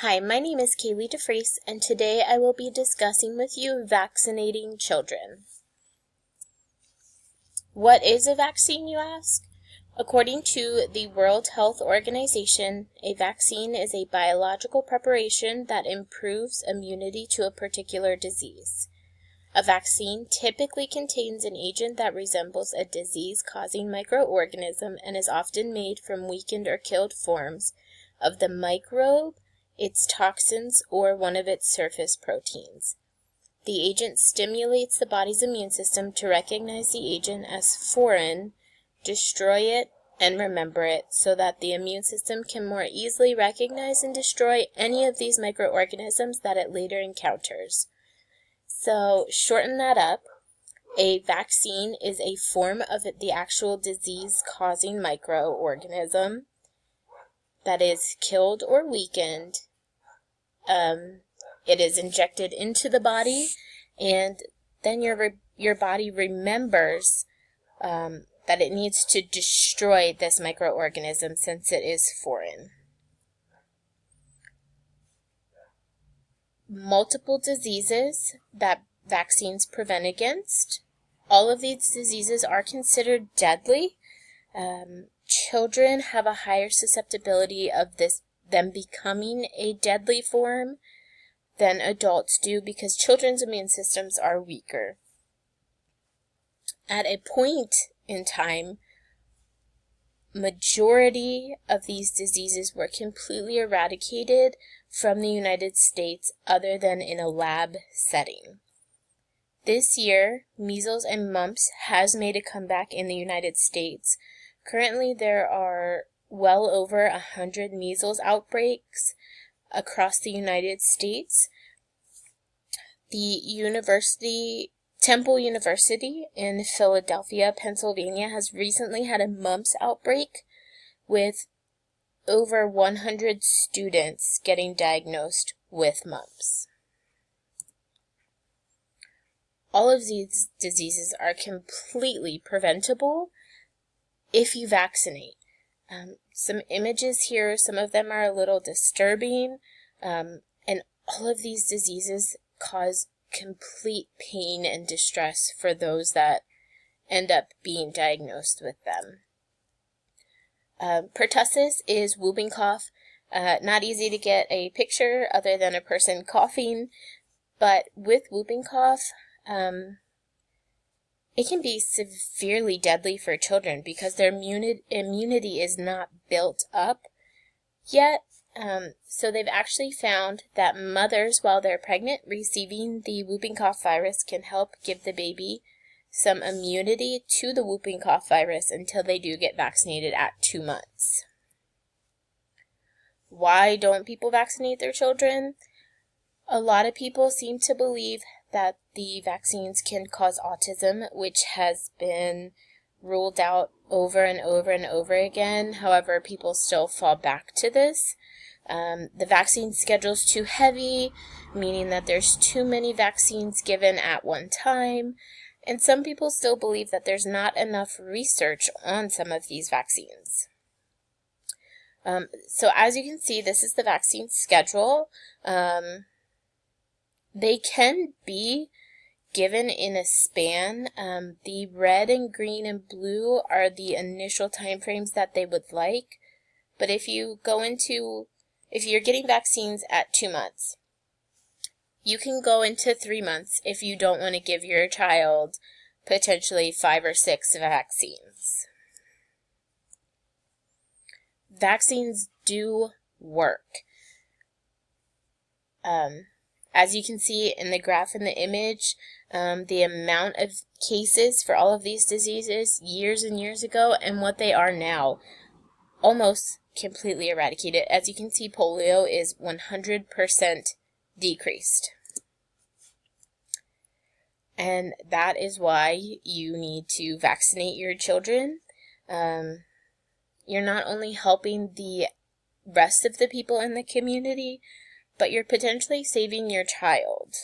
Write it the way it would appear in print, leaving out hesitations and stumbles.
Hi, my name is Kaylee DeFries, and today I will be discussing with you vaccinating children. What is a vaccine, you ask? According to the World Health Organization, a vaccine is a biological preparation that improves immunity to a particular disease. A vaccine typically contains an agent that resembles a disease-causing microorganism and is often made from weakened or killed forms of the microbe, its toxins, or one of its surface proteins. The agent stimulates the body's immune system to recognize the agent as foreign, destroy it, and remember it, so that the immune system can more easily recognize and destroy any of these microorganisms that it later encounters. So, shorten that up. A vaccine is a form of the actual disease-causing microorganism that is killed or weakened. It is injected into the body, and then your body remembers that it needs to destroy this microorganism since it is foreign. Multiple diseases that vaccines prevent against. All of these diseases are considered deadly. Children have a higher susceptibility of them becoming a deadly form than adults do because children's immune systems are weaker. At a point in time, majority of these diseases were completely eradicated from the United States other than in a lab setting. This year, measles and mumps has made a comeback in the United States. Currently, there are well over 100 measles outbreaks across the United States. The Temple University in Philadelphia, Pennsylvania, has recently had a mumps outbreak with over 100 students getting diagnosed with mumps. All of these diseases are completely preventable if you vaccinate. Some images here, some of them are a little disturbing, and all of these diseases cause complete pain and distress for those that end up being diagnosed with them. Pertussis is whooping cough. Not easy to get a picture other than a person coughing, but with whooping cough, it can be severely deadly for children because their immunity is not built up yet. So they've actually found that mothers, while they're pregnant, receiving the whooping cough virus can help give the baby some immunity to the whooping cough virus until they do get vaccinated at 2 months. Why don't people vaccinate their children? A lot of people seem to believe that the vaccines can cause autism, which has been ruled out over and over and over again. However, people still fall back to this. The vaccine schedule is too heavy, meaning that there's too many vaccines given at one time. And some people still believe that there's not enough research on some of these vaccines. So as you can see, this is the vaccine schedule. They can be given in a span. The red and green and blue are the initial time frames that they would like. But if you're getting vaccines at 2 months, you can go into 3 months if you don't want to give your child potentially 5 or 6 vaccines. Vaccines do work. As you can see in the graph in the image, the amount of cases for all of these diseases years and years ago and what they are now, almost completely eradicated. As you can see, polio is 100% decreased. And that is why you need to vaccinate your children. You're not only helping the rest of the people in the community, but you're potentially saving your child.